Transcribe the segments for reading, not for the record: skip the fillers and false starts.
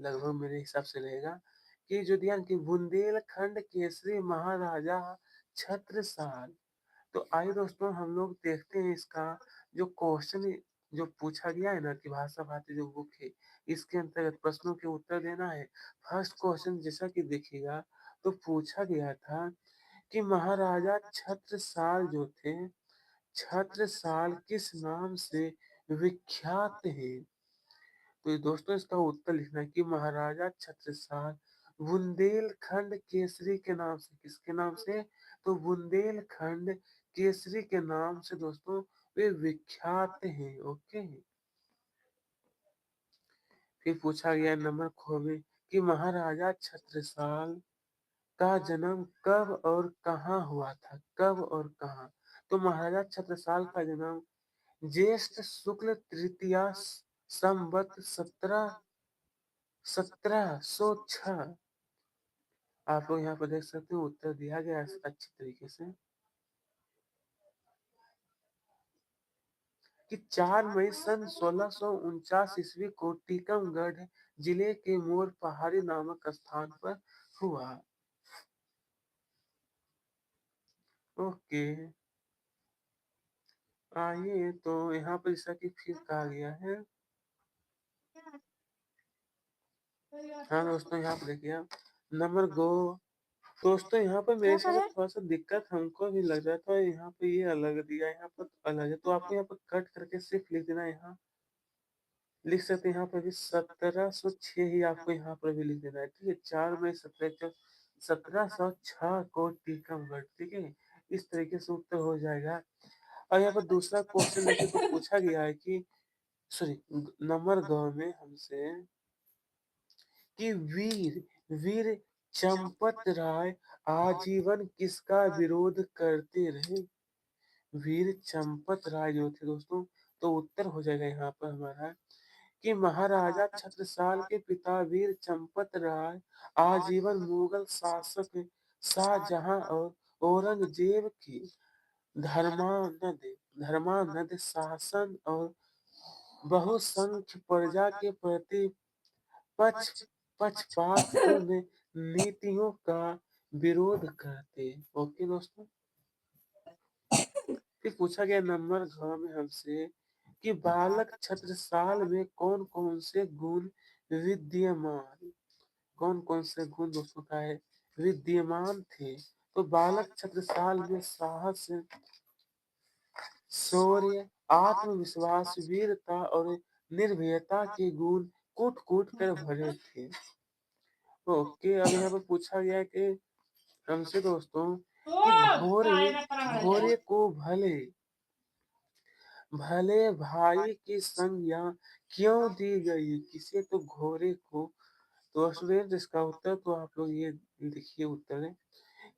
लगभग मेरे हिसाब से रहेगा कि जो दिया कि बुंदेलखंड केसरी महाराजा छत्रसाल। तो आइए दोस्तों हम लोग देखते हैं इसका जो क्वेश्चन जो पूछा गया है ना कि भाषा भारती जो बुक है, इसके अंतर्गत प्रश्नों के उत्तर देना है। फर्स्ट क्वेश्चन जैसा कि देखिएगा तो पूछा गया था कि महाराजा छत्रसाल जो थे, छत्रसाल किस नाम से विख्यात हैं? तो ये दोस्तों इसका उत्तर लिखना है कि महाराजा छत्रसाल बुंदेलखंड केसरी के नाम से, किसके नाम से? तो बुंदेलखंड केसरी के नाम से दोस्तों वे विख्यात हैं। ओके। फिर पूछा गया नंबर खो में कि महाराजा छत्रसाल का जन्म कब और कहाँ हुआ था? कब और कहाँ? तो महाराजा छत्रसाल का जन्म ज्येष्ठ शुक्ल तृतीया संवत 1706। आप लोग यहाँ पर देख सकते हो उत्तर दिया गया है अच्छी तरीके से कि 4 मई सन 1649 ईस्वी को टीकमगढ़ जिले के मोर पहाड़ी नामक स्थान पर हुआ। ओके। आइए तो यहाँ पर जैसा कि फिर कहा गया है। हाँ दोस्तों यहाँ पर देखिए आप नंबर गो। दोस्तों यहाँ पर मेरे हिसाब से थोड़ा सा दिक्कत हमको भी लग रहा था, यहाँ पे ये अलग दिया है, यहाँ पर अलग है, तो आपको यहाँ पर कट करके सिर्फ लिख देना है। यहाँ लिख सकते हैं यहाँ पर भी 1706 ही आपको यहाँ पर भी लिख देना है। ठीक है, 4 मई 1706 को टीकमगढ़। ठीक है, इस तरीके से उत्तर हो जाएगा। और यहाँ पर दूसरा क्वेश्चन देखिए तो पूछा गया है कि सॉरी नंबर ग में हमसे कि वीर वीर चंपत राय आजीवन किसका विरोध करते रहे? वीर चंपत राय जो थे दोस्तों, तो उत्तर हो जाएगा यहाँ पर हमारा कि महाराजा छत्रसाल के पिता वीर चंपत राय आजीवन मुगल शासक शाहजहां और औरंगजेब की धर्मानद धर्मानद शासन और बहुसंख्य प्रजा के प्रति पक्ष पक्षपातपूर्ण नीतियों का विरोध करते। ओके दोस्तों। फिर पूछा गया नंबर घ में हमसे कि बालक छत्रसाल में कौन कौन से गुण विद्यमान, कौन कौन से गुण दोस्तों का है विद्यमान थे? तो बालक छत्रसाल में साहस, शौर्य, आत्मविश्वास, वीरता और निर्भयता के गुण कूट कूट कर भरे थे। ओके। अब यहाँ पर पूछा गया है कि हमसे दोस्तों कि घोड़े घोड़े को भले भले भाई की संज्ञा क्यों दी गई? किसे? तो घोड़े को। तो स्टूडेंट इसका उत्तर तो आप लोग ये लिखिए उत्तर है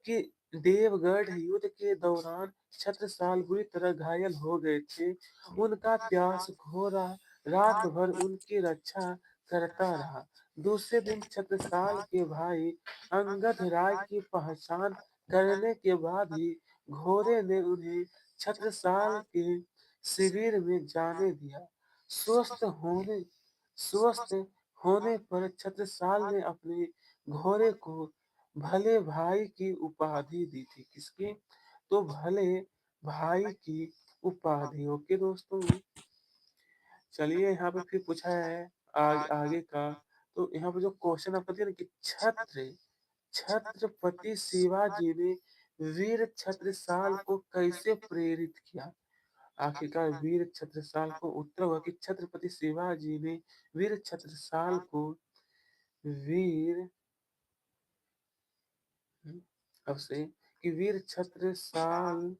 कि देवगढ़ युद्ध के दौरान छत्रसाल बुरी तरह घायल हो गए थे। उनका प्यास घोड़ा रात भर उनकी रक्षा करता रहा। दूसरे दिन छत्रसाल के भाई अंगद राय की पहचान करने के बाद ही घोड़े ने उन्हें छत्रसाल के शिविर में जाने दिया। स्वस्थ होने स्वस्थ होने पर छत्रसाल ने अपने घोड़े को भले भाई की उपाधि दी थी। किसकी? तो भले भाई की उपाधि। ओके दोस्तों। चलिए यहाँ पे फिर पूछा है आगे का। तो यहाँ पे जो क्वेश्चन आपका दिया ना कि छत्रपति शिवाजी ने वीर छत्रसाल को कैसे प्रेरित किया? आखिरकार वीर छत्रसाल को उत्तर हुआ कि छत्रपति शिवाजी ने वीर छत्रसाल को वीर अब से कि वीर छत्रसाल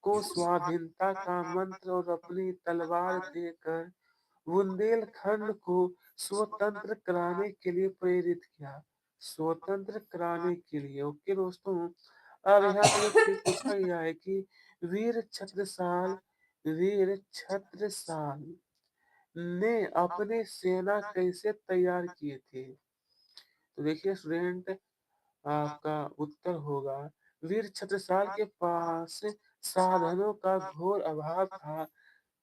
को स्वाधीनता का मंत्र और अपनी तलवार देकर बुंदेलखंड को स्वतंत्र कराने के लिए प्रेरित किया। स्वतंत्र कराने के लिए। ओके दोस्तों। अब यहाँ पे जो फिर पूछा गया है कि वीर छत्रसाल ने अपने सेना कैसे तैयार किए थे? तो देखिए स्टूडेंट आपका उत्तर होगा वीर छत्रसाल के पास साधनों का घोर अभाव था।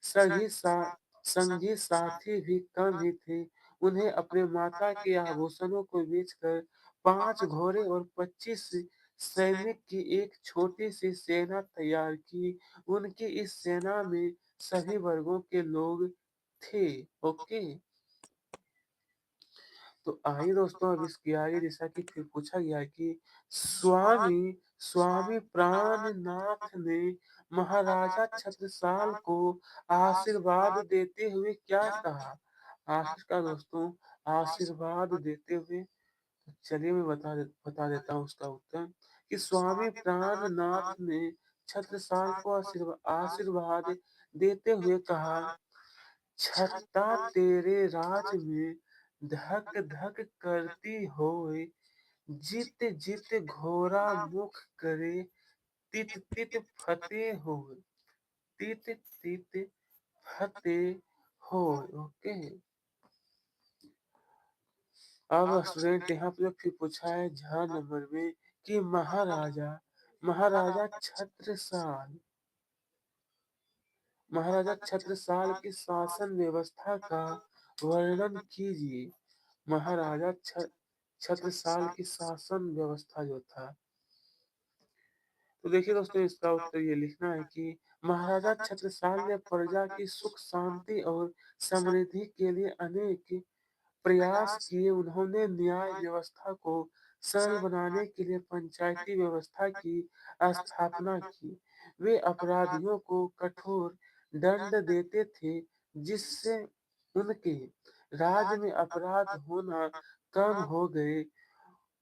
सही सा संगी साथी भी कम ही थे। उन्हें अपने माता के आभूषणों को बेचकर 5 घोड़े और 25 सैनिक की एक छोटी-सी सेना तैयार की। उनकी इस सेना में सभी वर्गों के लोग थे। ओके। तो आइए दोस्तों अब इसकी आगे जैसा कि फिर पूछा गया है कि स्वामी स्वामी प्राणनाथ ने महाराजा छत्रसाल को आशीर्वाद देते हुए क्या कहा? आखिरकार दोस्तों आशीर्वाद देते हुए चलिए मैं बता देता हूँ उसका उत्तर कि स्वामी प्राणनाथ ने छत्रसाल को आशीर्वाद देते हुए कहा, छत्ता तेरे राज में धक धक करती होए, जित जित घोरा मुख करे, तित तित फतेह होए, तित तित फतेह होए। ओके। अब स्टूडेंट यहाँ पे फिर पूछा है झ नंबर में कि महाराजा छत्रसाल की शासन व्यवस्था का वर्णन कीजिए। छत्रसाल की शासन व्यवस्था जो था, तो देखिए दोस्तों इसका उत्तर ये लिखना है कि महाराजा छत्रसाल ने प्रजा की सुख शांति और समृद्धि के लिए अनेक प्रयास किए। उन्होंने न्याय व्यवस्था को सरल बनाने के लिए पंचायती व्यवस्था की स्थापना की। वे अपराधियों को कठोर दंड देते थे, जिससे उनके राज्य में अपराध होना कम हो गए।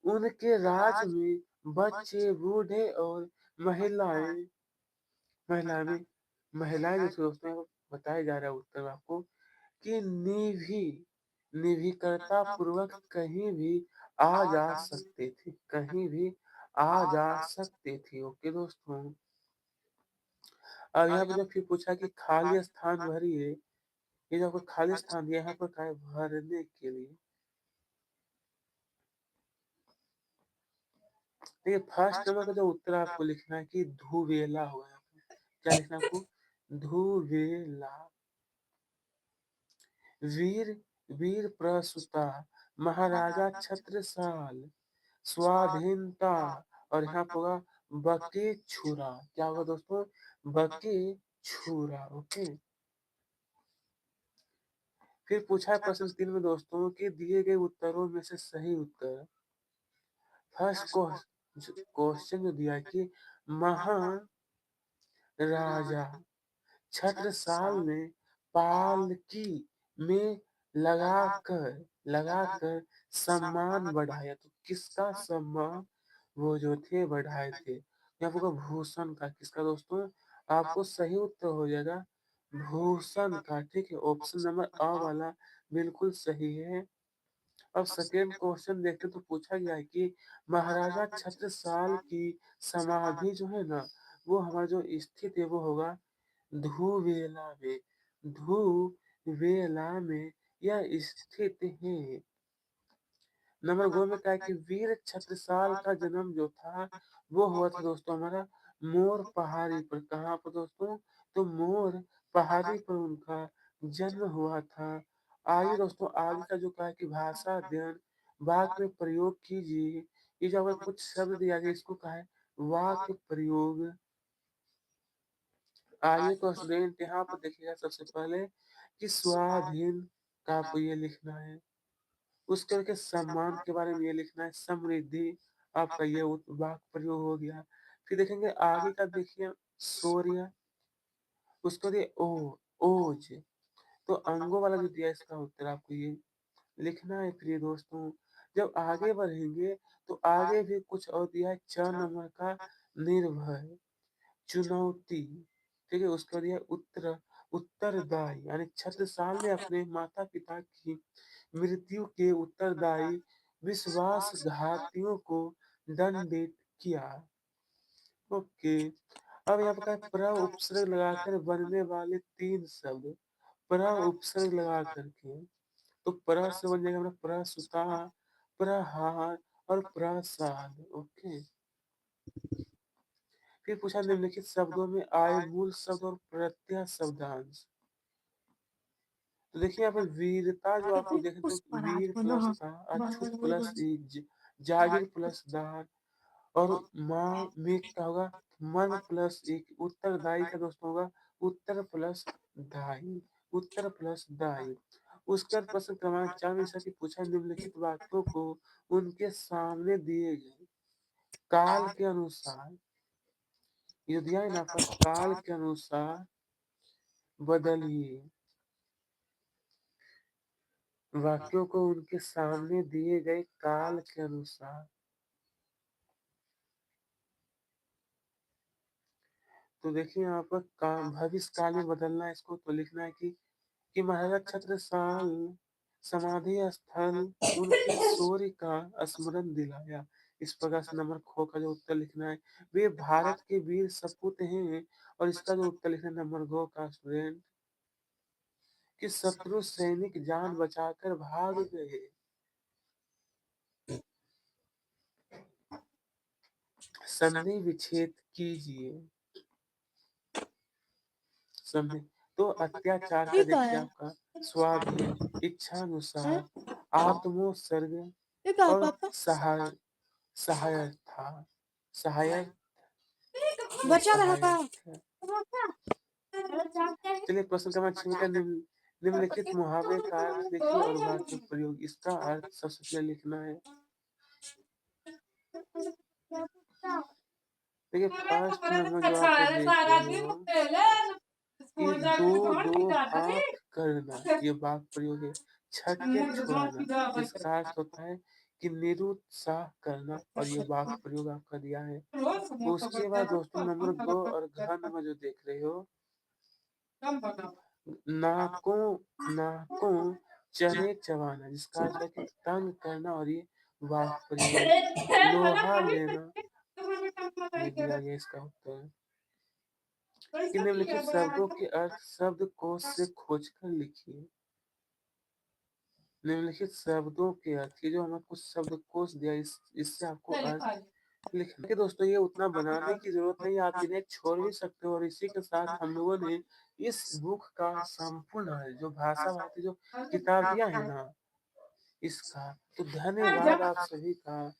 उनके राज में बच्चे, बूढ़े और महिलाएं महिलाएं में महिलाएं जो थी दोस्तों बताया जा रहा है उत्तर आपको कि निर्भीकता पूर्वक कहीं भी आ जा सकते थे, कहीं भी आ जा सकते थे। ओके दोस्तों। अब यहाँ पे जब फिर पूछा कि खाली स्थान भरिए, ये जो आपको खाली स्थान दिया यहाँ पर क्या है भरने के लिए। देखिए फर्स्ट नंबर का जो उत्तर आपको लिखना है कि धुवेला होगा यहाँ पे। क्या लिखना है आपको? धुवेला। वीर वीर प्रसूता महाराजा छत्रसाल स्वाधीनता। और यहाँ पर होगा बके छुरा। क्या होगा दोस्तों? बके छुरा। ओके। फिर पूछा है प्रश्न 3 में दोस्तों कि दिए गए उत्तरों में से सही उत्तर। फर्स्ट क्वेश्चन जो दिया है कि महाराजा छत्रसाल ने पालकी में लगाकर लगाकर सम्मान बढ़ाया। तो किसका सम्मान वो जो थे बढ़ाए थे? यहाँ पर होगा भूषण का। किसका दोस्तों? आपको सही उत्तर हो जाएगा भूषण का। ठीक है, ऑप्शन नंबर अ वाला बिल्कुल सही है। अब सेकेंड क्वेश्चन देखते तो पूछा गया है कि महाराजा छत्रसाल की समाधि जो है ना, वो हमारा जो स्थित है वो होगा धुवेला में। धुवेला में यह स्थित है। नंबर गो में क्या है कि वीर छत्रसाल का जन्म जो था वो हुआ था दोस्तों हमारा मोर पहाड़ी पर। कहाँ पर दोस्तों? तो मोर पहाड़ी पर उनका जन्म हुआ था। आइए दोस्तों आगे का जो कहा है कि भाषा अध्ययन वाक्य में प्रयोग कीजिए। ये जो अगर कुछ शब्द दिया गया इसको कहा है वाक्य प्रयोग। आइए तो स्टूडेंट यहाँ पर देखिएगा सबसे पहले कि स्वाधीन का आपको ये लिखना है। उसके बाद के सम्मान के बारे में ये लिखना है। समृद्धि आपका ये वाक्य प्रयोग हो गया। फिर देखेंगे आगे का देखिए शौर्य। उसके बाद ये ओज। तो अंगों वाला जो दिया इसका उत्तर आपको ये लिखना है प्रिय दोस्तों। जब आगे बढ़ेंगे तो आगे भी कुछ और दिया है। च नंबर का निर्भय, चुनौती। ठीक है, उसके बाद ये उत्तरदायी यानी छत्रसाल ने अपने माता पिता की मृत्यु के उत्तरदायी विश्वासघातियों को दंडित किया। ओके। अब यहाँ पर प्र उपसर्ग लगाकर बनने वाले 3 शब्द। प्र उपसर्ग लगा करके तो प्र से बन जाएगा हमारा प्रसूता, प्रहार और प्रसाद। ओके। फिर पूछा निम्नलिखित शब्दों में आए मूल शब्द और प्रत्यय शब्दांश। तो देखिए यहाँ पे वीरता जो आप लोग देखें तो पुष्पराज वीर बोलो प्लस हाँ। था, अछूत प्लस जागीर प्लस दार और माँ में क्या होगा? मन प्लस एक उत्तरदायी का दोस्तों होगा उत्तर प्लस दायी, उत्तर प्लस दायी। उसका प्रश्न क्रमांक 4 में जैसा कि पूछा निम्नलिखित वाक्यों को उनके सामने दिए गए काल के अनुसार ये दिया है ना आपका काल के अनुसार बदलिए। वाक्यों को उनके सामने दिए गए काल के अनुसार। तो देखिए यहाँ पर काम भविष्य काल में बदलना है इसको तो लिखना है कि महाराजा छत्रसाल समाधि स्थल उनके शौर्य का स्मरण दिलाया। इस प्रकार से नंबर ख का जो उत्तर लिखना है, वे भारत के वीर सपूत हैं और इसका जो उत्तर लिखना है नंबर घ का स्टूडेंट कि शत्रु सैनिक जान बचाकर भाग गए। संधि विच्छेद कीजिए। संधि तो अत्याचार का ये क्या देखिए है? आपका स्वाधीन, इच्छानुसार, हैं? आत्मोत्सर्ग ये क्या है और पापा? सहायक था। सहायक ये बचा रहा का? सहायक है। चलिए प्रश्न क्रमांक 6 का निम्नलिखित मुहावरे का अर्थ देखिए और वाक्य प्रयोग। इसका अर्थ सबसे पहले लिखना है। देखिए फर्स्ट नंबर जो आप लोग देख रहे हो कि दो दो हाथ करना ये वाक्य प्रयोग है। छक्के छुड़ाना इसका अर्थ होता है कि निरुत्साह करना और ये वाक्य प्रयोग आपका दिया है। उसके बाद दोस्तों नंबर गो और घ नंबर जो देख रहे हो नाकों नाकों चने चबाना जिसका अर्थ है कि तंग करना और ये वाक्य प्रयोग है। लोहा लेना ये दिया गया इसका उत्तर कि निम्नलिखित शब्दों के अर्थ शब्दकोश से खोजकर लिखिए। निम्नलिखित शब्दों के अर्थ ये जो हमें कुछ शब्दकोश दिया इससे आपको अर्थ लिखना है। दोस्तों ये उतना बनाने की जरूरत नहीं, आप इन्हें छोड़ भी सकते हो और इसी के साथ हम लोगों ने इस बुक का संपूर्ण जो भाषा भारती जो किताब दिया है ना इसका तो धन्यवाद आप सभी का।